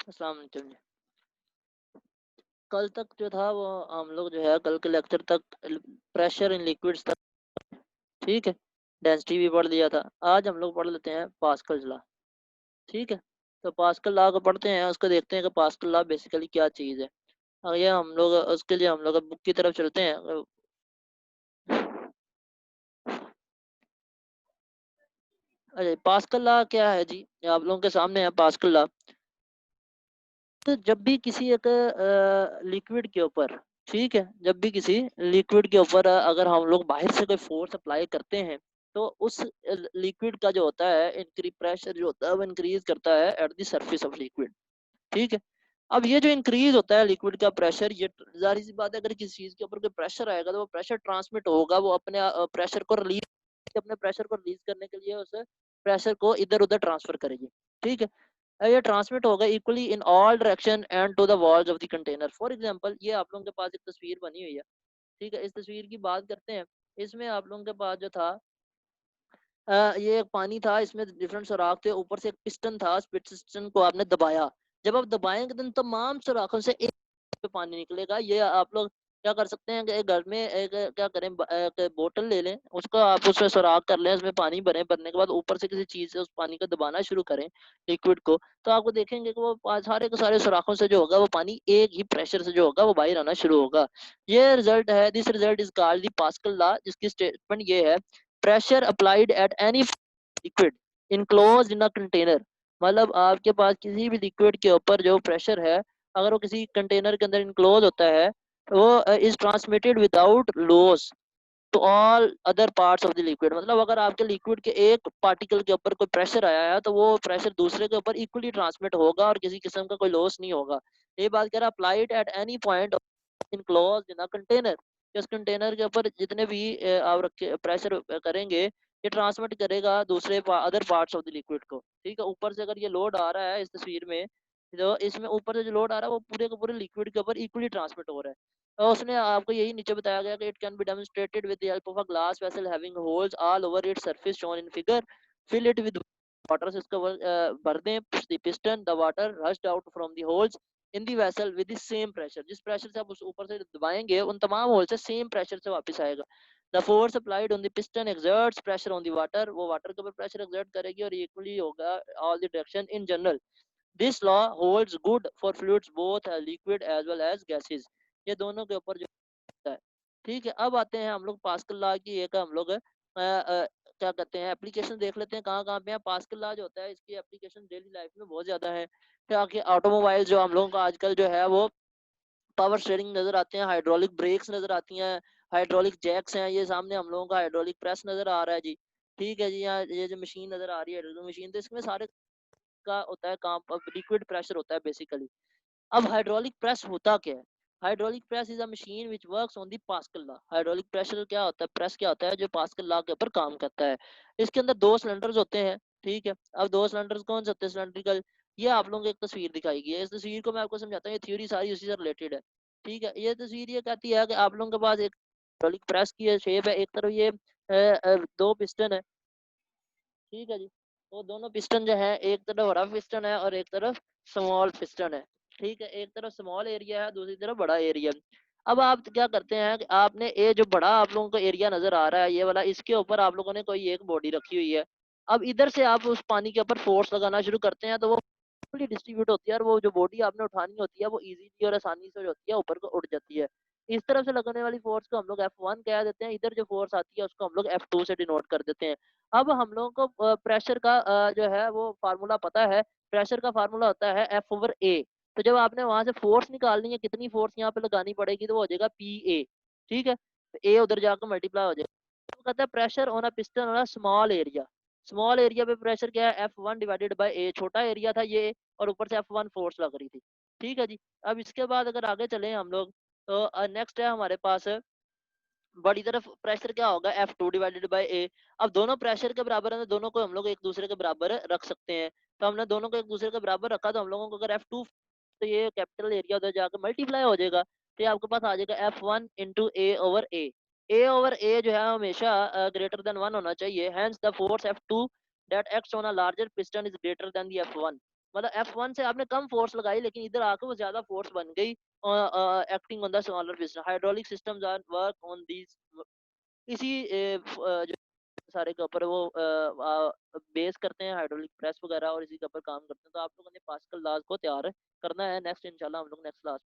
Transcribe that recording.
अस्सलाम वालेकुम। कल तक जो था वो हम लोग जो है कल के लेक्चर तक प्रेशर इन लिक्विड्स तक, ठीक है, डेंसिटी भी पढ़ लिया था। आज हम लोग पढ़ लेते हैं पास्कल्स लॉ। ठीक है, तो पास्कल लॉ को पढ़ते हैं, उसको देखते हैं कि पास्कल लॉ बेसिकली क्या चीज़ है। ये हम लोग उसके लिए हम लोग बुक की तरफ चलते हैं। अरे पास्कल लॉ क्या है जी, आप लोगों के सामने है पास्कल लॉ। तो जब भी किसी एक लिक्विड के ऊपर, ठीक है, जब भी किसी लिक्विड के ऊपर अगर हम लोग बाहर से कोई फोर्स अप्लाई करते हैं, तो उस लिक्विड का जो होता है इंक्री प्रेशर जो होता है वो इंक्रीज करता है at the surface of liquid. ठीक है, अब ये जो इंक्रीज होता है लिक्विड का प्रेशर, ये जाहिर सी बात है अगर किसी चीज के ऊपर कोई प्रेशर आएगा तो वो प्रेशर ट्रांसमिट होगा, वो अपने प्रेशर को रिलीज, अपने प्रेशर को रिलीज करने के लिए उस प्रेशर को इधर उधर ट्रांसफर करेगी। ठीक है, ये ट्रांसमिट होगा equally in all direction and to the walls of the container. For example ये आप लोगों के पास एक तस्वीर बनी हुई है, ठीक है, इस तस्वीर की बात करते हैं। इसमें आप लोगों के पास जो था ये एक पानी था, इसमें डिफरेंट सुराख थे, ऊपर से एक पिस्टन था, उस पिस्टन को आपने दबाया। जब आप दबाएंगे तो इन तमाम सुराखों से एक पे पानी निकलेगा। ये आप लोग क्या कर सकते हैं कि घर में एक क्या करें, एक बोतल ले लें, उसको आप उसमें सुराख कर लें, उसमें पानी भरें, भरने के बाद ऊपर से किसी चीज से उस पानी को दबाना शुरू करें, लिक्विड को, तो आपको देखेंगे कि वो सारे के सारे सुराखों से जो होगा वो पानी एक ही प्रेशर से जो होगा वो बाहर आना शुरू होगा। ये रिजल्ट है, this result is called the pascal law, जिसकी स्टेटमेंट ये है, pressure applied at any liquid enclosed in a container. मतलब आपके पास किसी भी लिक्विड के ऊपर जो प्रेशर है, अगर वो किसी कंटेनर के अंदर इनक्लोज होता है, वो is transmitted without loss to all other parts of the liquid. मतलब अगर आपके लिक्विड के एक पार्टिकल के ऊपर कोई प्रेशर आया है तो वो प्रेशर दूसरे के ऊपर इक्वली ट्रांसमिट होगा और किसी किस्म का कोई लॉस नहीं होगा। ये बात कह रहा applied at any point enclosed in a container, उस कंटेनर के ऊपर जितने भी आप रखे प्रेशर करेंगे, ये ट्रांसमिट करेगा दूसरे other parts of the liquid को। ठीक है, ऊपर से अगर ये लोड आ रहा है इस तस्वीर में, तो इसमें ऊपर से जो लोड आ रहा है वो पूरे के पूरे लिक्विड के ऊपर इक्वली ट्रांसमिट हो रहा है। और उसने आपको यही नीचे बताया गया कि it can be demonstrated with the help of a glass vessel having holes all over its surface shown in figure, fill it with water से इसको भर दें, push the piston, the water rushed out from the holes in the vessel with the same pressure. जिस pressure से आप उस ऊपर से दबाएंगे उन तमाम होल से सेम प्रेशर से वापस आएगा। The force applied on the piston exerts pressure on the water, वो वाटर के ऊपर प्रेशर एक्सर्ट करेगी और इक्वली होगा all the direction in general. This law holds good for fluids both liquid as well as gases. ये दोनों के ऊपर जो होता है। ठीक है, अब आते हैं हम लोग पास्कल लॉ की एक हम लोग क्या कहते हैं एप्लीकेशन देख लेते हैं कहाँ कहाँ पे है। पास्कल लॉ जो होता है इसकी एप्लीकेशन डेली लाइफ में बहुत ज्यादा है। ताकि ऑटोमोबाइल जो हम लोगों का आजकल जो है वो पावर स्टीयरिंग नजर आते हैं, हाइड्रोलिक ब्रेक्स नजर आती हैं, हाइड्रोलिक जैक्स हैं, ये सामने हम लोगों का हाइड्रोलिक प्रेस नजर आ रहा है जी। ठीक है जी, यहाँ ये जो मशीन नजर आ रही है हाइड्रोलिक मशीन, तो इसमें सारे का होता है काम, लिक्विड प्रेशर होता है बेसिकली। अब हाइड्रोलिक प्रेस होता क्या है? Hydraulic press is a machine which works on the pascal law. Hydraulic pressure क्या होता है, प्रेस क्या होता है, जो पास्कल लॉ के ऊपर काम करता है। इसके अंदर दो सिलेंडर्स होते हैं। ठीक है, अब दो सिलेंडर्स कौन से होते हैं सिलेंड्रिकल, ये आप लोगों को एक तस्वीर दिखाई गई है। इस तस्वीर को मैं आपको समझाता हूँ, ये थ्योरी सारी उसी से रिलेटेड है। ठीक है, ये तस्वीर ये कहती है कि आप लोगों के पास एक हाइड्रोलिक प्रेस की शेप है, एक तरफ ये दो पिस्टन है। ठीक है जी, वो दोनों पिस्टन जो है, एक तरफ बड़ा पिस्टन है और एक तरफ स्मॉल पिस्टन है। ठीक है, एक तरफ स्मॉल एरिया है, दूसरी तरफ बड़ा एरिया। अब आप क्या करते हैं कि आपने ये जो बड़ा आप लोगों को एरिया नजर आ रहा है ये वाला, इसके ऊपर आप लोगों ने कोई एक बॉडी रखी हुई है। अब इधर से आप उस पानी के ऊपर फोर्स लगाना शुरू करते हैं तो वो फुली डिस्ट्रीब्यूट होती है और वो जो बॉडी आपने उठानी होती है वो इजीली और आसानी से जो होती है ऊपर को उठ जाती है। इस तरफ से लगने वाली फोर्स को हम लोग F1 कह देते हैं, इधर जो फोर्स आती है उसको हम लोग F2 से डिनोट कर देते हैं। अब हम लोगों को प्रेशर का जो है वो फार्मूला पता है। प्रेशर का फार्मूला होता है F/A। तो जब आपने वहां से फोर्स निकालनी है, कितनी फोर्स यहाँ पे लगानी पड़ेगी, तो वो हो जाएगा PA। ठीक है, तो A उधर जाकर मल्टीप्लाई हो जाएगा। तो कहता है pressure on a piston on a small area. Small area पे प्रेशर क्या है, F1 डिवाइडेड बाय A। छोटा एरिया था ये और ऊपर से F1 फोर्स लग रही थी। ठीक है जी, अब इसके बाद अगर आगे चले हम लोग, तो नेक्स्ट है हमारे पास बड़ी तरफ प्रेशर क्या होगा, F2 डिवाइडेड बाय A। अब दोनों प्रेशर के बराबर है तो दोनों को हम लोग एक दूसरे के बराबर रख सकते हैं। तो हमने दोनों को एक दूसरे के बराबर रखा, तो हम लोगों को अगर F2, तो ये कैपिटल एरिया उधर जाकर मल्टीप्लाई हो जाएगा, तो ये आपके पास आ जाएगा F1 इंटू A/A। A/A जो है हमेशा ग्रेटर देन 1 होना चाहिए, hence the force F2 that acts on a larger piston is greater than the F1। मतलब F1 से आपने कम फोर्स लगाई, लेकिन इधर आके वो ज़्यादा फोर्स बन गई acting on the smaller piston. Hydraulic systems are work on these इसी जो सारे के ऊपर वो बेस करते हैं हाइड्रोलिक प्रेस वगैरह और इसी के ऊपर काम करते हैं। तो आप लोगों ने पास्कल लॉज़ को तैयार करना है। नेक्स्ट इंशाल्लाह हम लोग नेक्स्ट क्लास